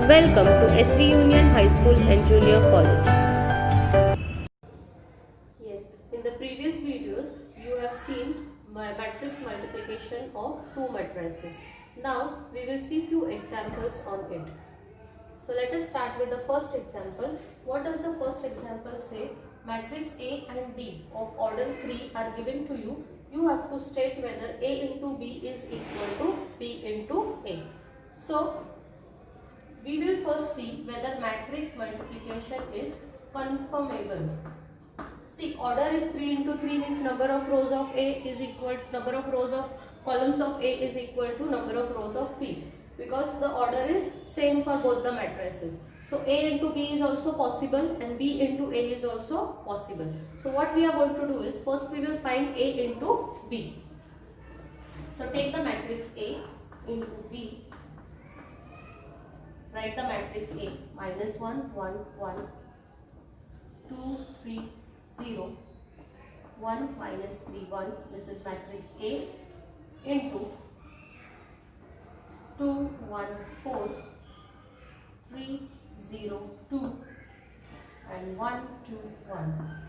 Welcome to SV Union High School and Junior College. Yes, in the previous videos you have seen my matrix multiplication of two matrices. Now we will see few examples on it. So let us start with the first example. What does the first example say? Matrix A and B of order 3 are given to you. You have to state whether A into B is equal to B into A. So we will first see whether matrix multiplication is confirmable. See, order is 3 into 3 means number of rows of A is equal to number of rows of columns of A is equal to number of rows of B, because the order is same for both the matrices. So A into B is also possible and B into A is also possible. So what we are going to do is first we will find A into B. So take the matrix A into B. Write the matrix A minus 1, 1, 1, 2, 3, 0, 1, minus 3, 1. This is matrix A into 2, 1, 4, 3, 0, 2 and 1, 2, 1.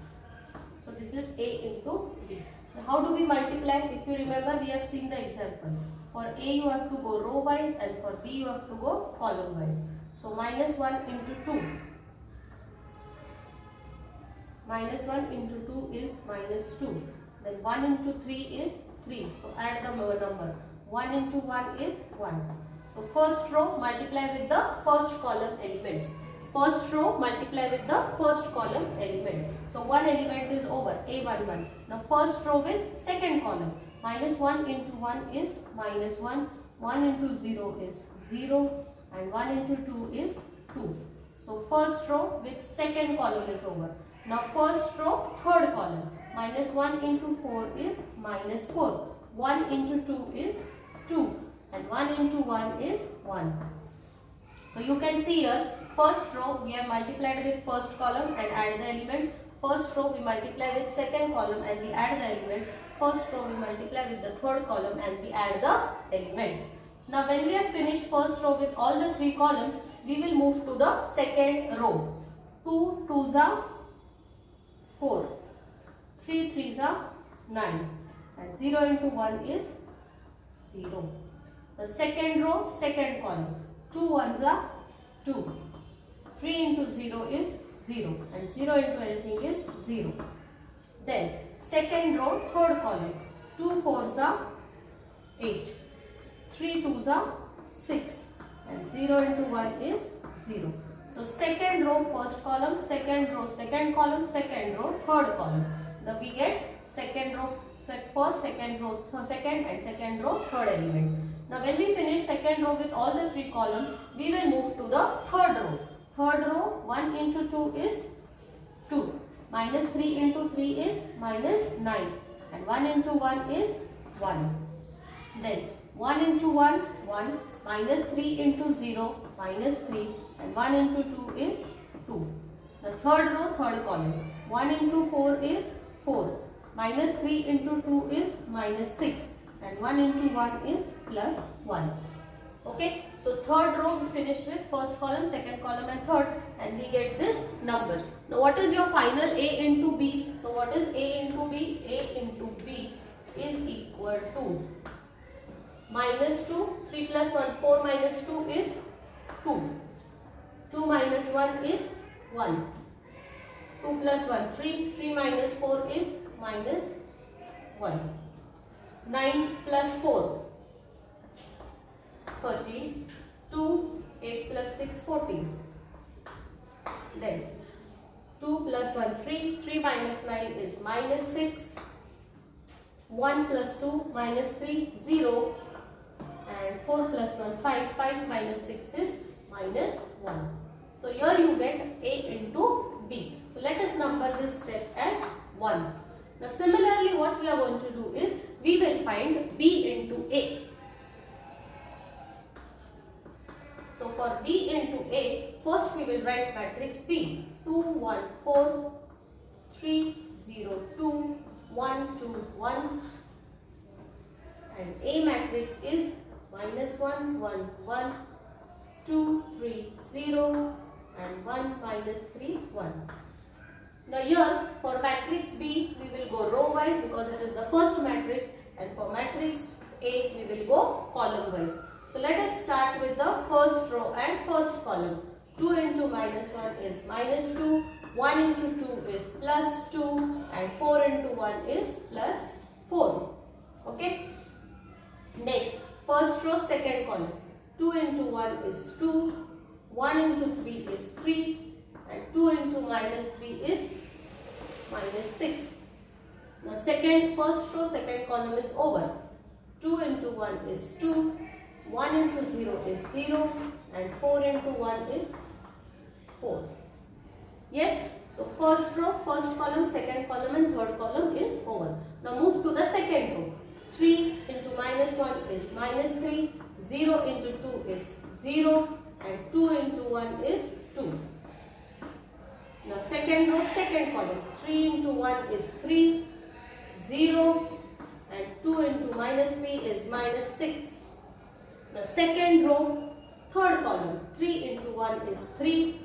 So this is A into B. Now how do we multiply? If you remember, we have seen the example. For A you have to go row wise and for B you have to go column wise. So minus 1 into 2. Minus 1 into 2 is minus 2. Then 1 into 3 is 3. So add the number. 1 into 1 is 1. So first row multiply with the first column elements. First row multiply with the first column elements. So one element is over, A11. Now first row with second column. Minus 1 into 1 is minus 1. 1 into 0 is 0. And 1 into 2 is 2. So first row with second column is over. Now first row, third column. Minus 1 into 4 is minus 4. 1 into 2 is 2. And 1 into 1 is 1. So you can see here, first row we have multiplied with first column and add the elements. First row we multiply with second column and we add the elements. First row we multiply with the third column and we add the elements. Now when we have finished first row with all the three columns, we will move to the second row. 2 2s are 4. 3 3s are 9. And 0 into 1 is 0. The second row, second column. 2 1s are 2. 3 into 0 is 0. And 0 into anything is 0. Then second row, third column. 2 4s are 8. 3 2s are 6. And 0 into 1 is 0. So second row, first column, second row, second column, second row, third column. Now we get second row, first, second row, second and second row, third element. Now when we finish second row with all the three columns, we will move to the third row. Third row, 1 into 2 is 2. Minus 3 into 3 is minus 9. And 1 into 1 is 1. Then 1 into 1, 1. Minus 3 into 0, minus 3. And 1 into 2 is 2. The third row, third column. 1 into 4 is 4. Minus 3 into 2 is minus 6. And 1 into 1 is plus 1. Okay. So third row we finished with first column, second column and third. And we get this numbers. Now what is your final A into B? So what is A into B? A into B is equal to minus 2, 3 plus 1, 4 minus 2 is 2. 2 minus 1 is 1. 2 plus 1, 3. 3 minus 4 is minus 1. 9 plus 4, 13. 2, 8 plus 6, 14. Then 2 plus 1, 3. 3 minus 9 is minus 6. 1 plus 2 minus 3, 0. And 4 plus 1, 5. 5 minus 6 is minus 1. So here you get A into B. So let us number this step as 1. Now similarly what we are going to do is we will find B into A. So for B into A, first we will write matrix B. 2 1 4 3 0 2 1 2 1. And A matrix is minus 1 1 1 2, 3, 0 and 1 minus 3, 1. Now here for matrix B we will go row wise because it is the first matrix, and for matrix A we will go column wise. So let us start with the first row and first column. 2 into minus 1 is minus 2, 1 into 2 is plus 2 and 4 into 1 is plus 4. Okay. Next, first row, second column. 2 into 1 is 2, 1 into 3 is 3 and 2 into minus 3 is minus 6. Now first row, second column is over. 2 into 1 is 2, 1 into 0 is 0 and 4 into 1 is 4. Yes, so first row, first column, second column and third column is over. Now move to the second row. 3 into minus 1 is minus 3, 0 into 2 is 0 and 2 into 1 is 2. Now second row, second column. 3 into 1 is 3, 0 and 2 into minus 3 is minus 6. Now second row, third column. 3 into 1 is 3,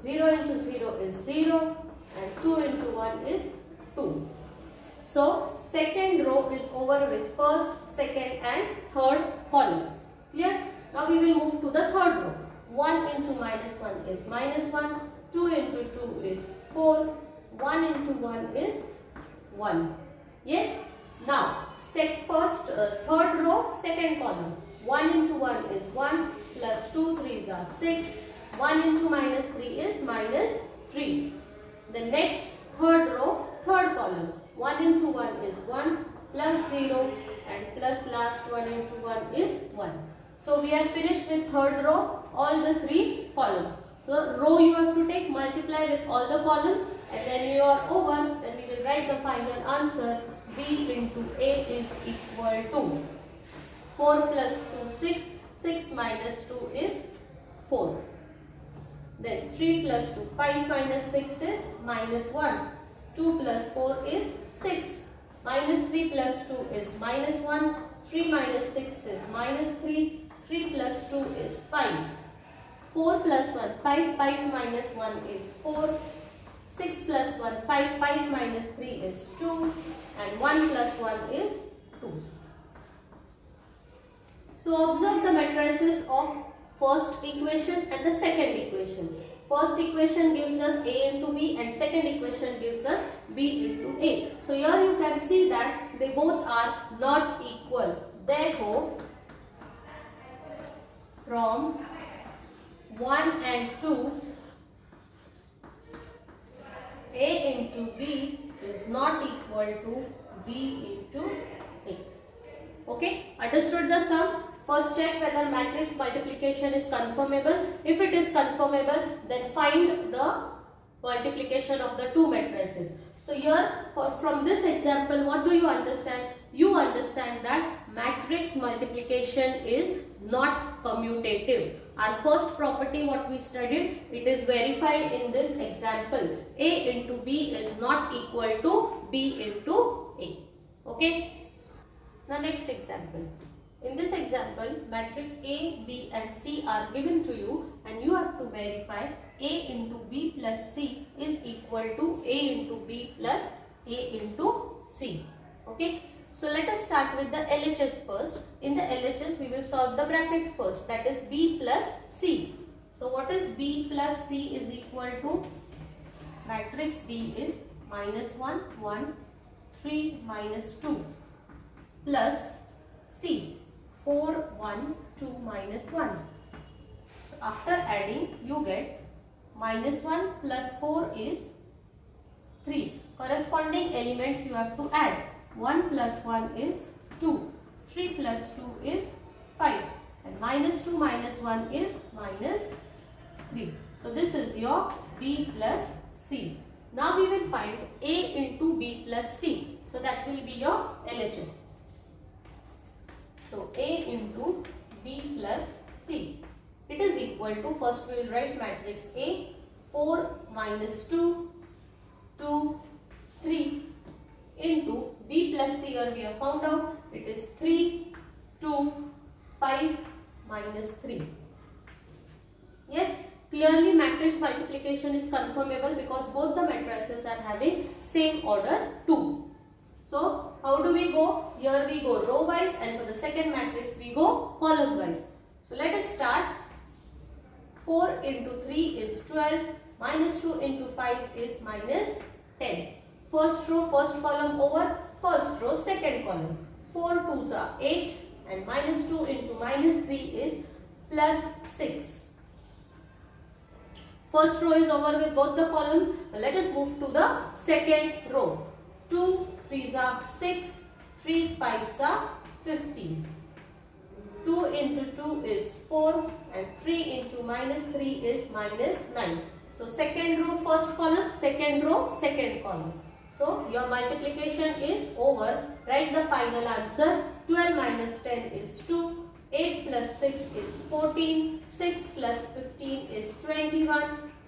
0 into 0 is 0 and 2 into 1 is 2. So second row is over with first, second and third column. Clear? Now we will move to the third row. 1 into minus 1 is minus 1, 2 into 2 is 4, 1 into 1 is 1. Yes? Now third row, second column. 1 into 1 is 1 plus 2 3s are 6. 1 into minus 3 is minus 3. The next third row, third column. 1 into 1 is 1 plus 0 and plus last 1 into 1 is 1. So we are finished with third row, all the three columns. So row you have to take, multiply with all the columns, and when you are over, then we will write the final answer. B into A is equal to 4 plus 2 6, 6 minus 2 is 4. Then 3 plus 2, 5 minus 6 is minus 1. 2 plus 4 is 6. Minus 3 plus 2 is minus 1. 3 minus 6 is minus 3. 3 plus 2 is 5. 4 plus 1, 5. 5 minus 1 is 4. 6 plus 1, 5. 5 minus 3 is 2. And 1 plus 1 is 2. So observe the matrices of first equation and the second equation. First equation gives us A into B and second equation gives us B into A. So here you can see that they both are not equal. Therefore, from 1 and 2, A into B is not equal to B into A. Okay, understood the sum? First check whether matrix multiplication is conformable. If it is conformable, then find the multiplication of the two matrices. So here from this example, what do you understand? You understand that matrix multiplication is not commutative. Our first property what we studied, it is verified in this example. A into B is not equal to B into A. Okay. Now next example. In this example, matrix A, B and C are given to you and you have to verify A into B plus C is equal to A into B plus A into C. Okay. So let us start with the LHS first. In the LHS, we will solve the bracket first, that is B plus C. So what is B plus C is equal to? Matrix B is minus 1, 1, 3, minus 2 plus C. 4, 1, 2, minus 1. So after adding, you get minus 1 plus 4 is 3. Corresponding elements you have to add. 1 plus 1 is 2. 3 plus 2 is 5. And minus 2 minus 1 is minus 3. So this is your B plus C. Now we will find A into B plus C. So that will be your LHS. So A into B plus C. It is equal to, first we will write matrix A, 4 minus 2, 2, 3 into B plus C, here we have found out it is 3, 2, 5 minus 3. Yes, clearly matrix multiplication is confirmable because both the matrices are having same order 2. So how do we go? Here we go row wise, and for the second matrix we go column wise. So let us start. 4 into 3 is 12, minus 2 into 5 is minus 10. First row, first column over, first row, second column. 4 2s are 8 and minus 2 into minus 3 is plus 6. First row is over with both the columns. Now let us move to the second row. 2 3s are 6, 3 5s are 15. 2 into 2 is 4 and 3 into minus 3 is minus 9. So second row first column, second row second column. So your multiplication is over. Write the final answer. 12 minus 10 is 2. 8 plus 6 is 14. 6 plus 15 is 21.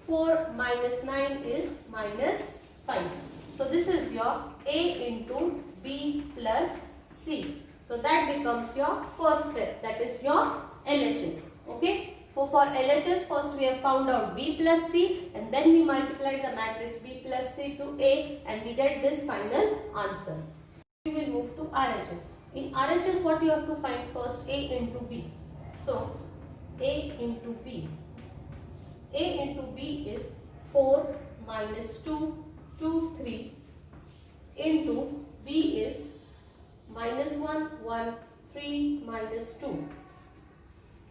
4 minus 9 is minus 5. So this is your A into B plus C. So that becomes your first step, that is your LHS. Okay. So for LHS, first we have found out B plus C and then we multiplied the matrix B plus C to A and we get this final answer. We will move to RHS. In RHS, what you have to find first? A into B. So A into B. A into B is 4 minus 2, 2, 3 into B is minus 1, 1, 3, minus 2.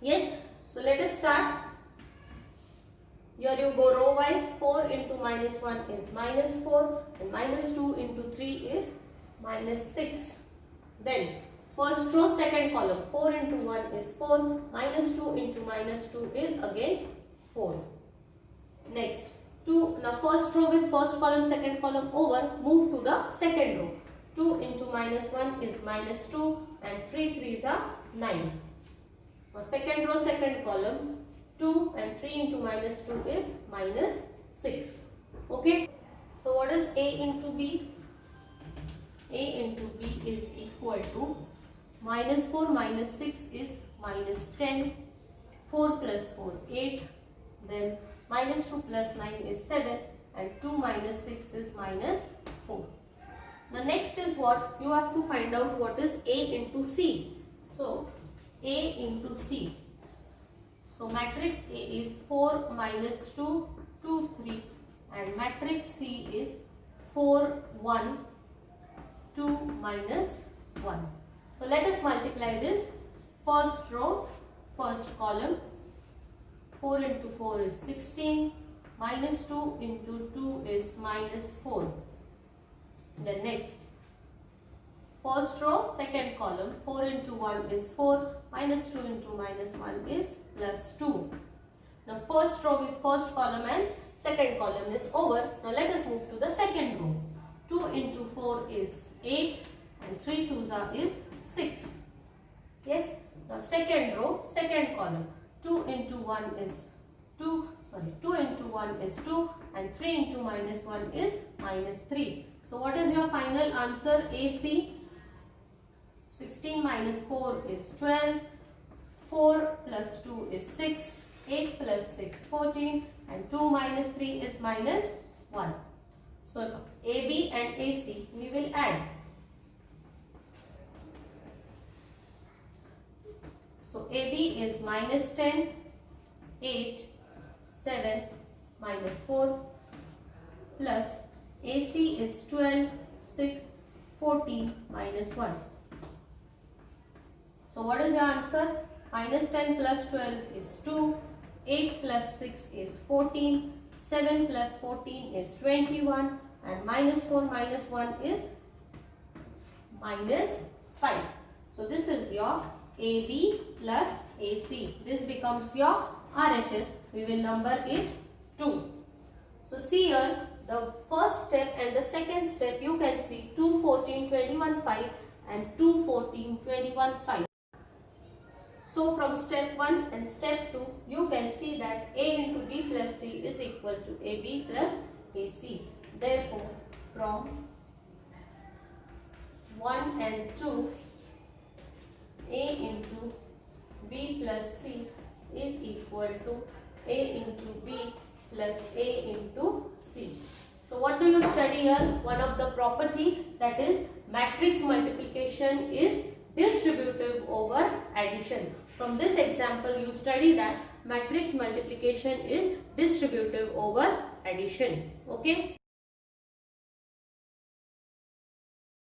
Yes, so let us start. Here you go row wise. 4 into minus 1 is minus 4 and minus 2 into 3 is minus 6. Then first row second column. 4 into 1 is 4, minus 2 into minus 2 is again 4. Next, now first row with first column second column over, move to the second row. 2 into minus 1 is minus 2 and 3 3s are 9. Now second row second column, 2 and 3 into minus 2 is minus 6. Okay. So what is A into B? A into B is equal to minus 4 minus 6 is minus 10. 4 plus 4 8. Then minus 2 plus 9 is 7 and 2 minus 6 is minus 4. The next is what? You have to find out what is A into C. So A into C. So matrix A is 4 minus 2, 2, 3 and matrix C is 4, 1, 2 minus 1. So let us multiply this. First row, first column. 4 into 4 is 16. Minus 2 into 2 is minus 4. Then next, first row, second column, 4 into 1 is 4, minus 2 into minus 1 is plus 2. Now first row with first column and second column is over. Now let us move to the second row. 2 into 4 is 8 and 3 2s are is 6. Yes. Now second row, second column, 2 into 1 is 2 into 1 is 2 and 3 into minus 1 is minus 3. So what is your final answer? AC. 16 minus 4 is 12. 4 plus 2 is 6. 8 plus 6 14 and 2 minus 3 is minus 1. So AB and AC we will add. So AB is minus 10, 8, 7 minus 4 plus AC is 12, 6, 14 minus 1. So what is your answer? Minus 10 plus 12 is 2, 8 plus 6 is 14, 7 plus 14 is 21 and minus 4 minus 1 is minus 5. So this is your AB plus AC. This becomes your RHS. We will number it 2. So see here, the first step and the second step you can see 2, 14, 21, 5 and 2, 14, 21, 5. So from step 1 and step 2 you can see that A into B plus C is equal to AB plus AC. Therefore from 1 and 2 A into B plus C is equal to A into B plus A into C. So what do you study here? One of the property, that is matrix multiplication is distributive over addition. From this example you study that matrix multiplication is distributive over addition. Okay.